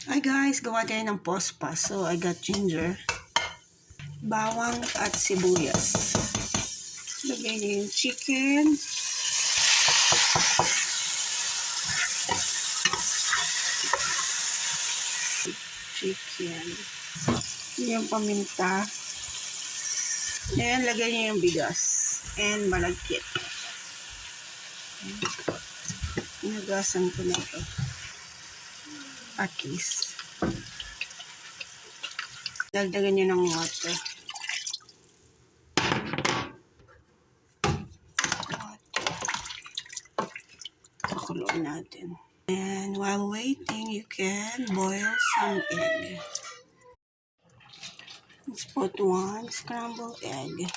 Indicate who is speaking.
Speaker 1: Hi guys, gawa tayo ng pospas. So, I got ginger, bawang at sibuyas. Lagay niyo yung chicken. Yung paminta. Ayan, lagay niyo yung bigas. And malagkit. Inagasan ko na ito. Akis. Dagdagan niyo ng water. Pakuloan natin. And while waiting, you can boil some egg. Let's put one scrambled egg.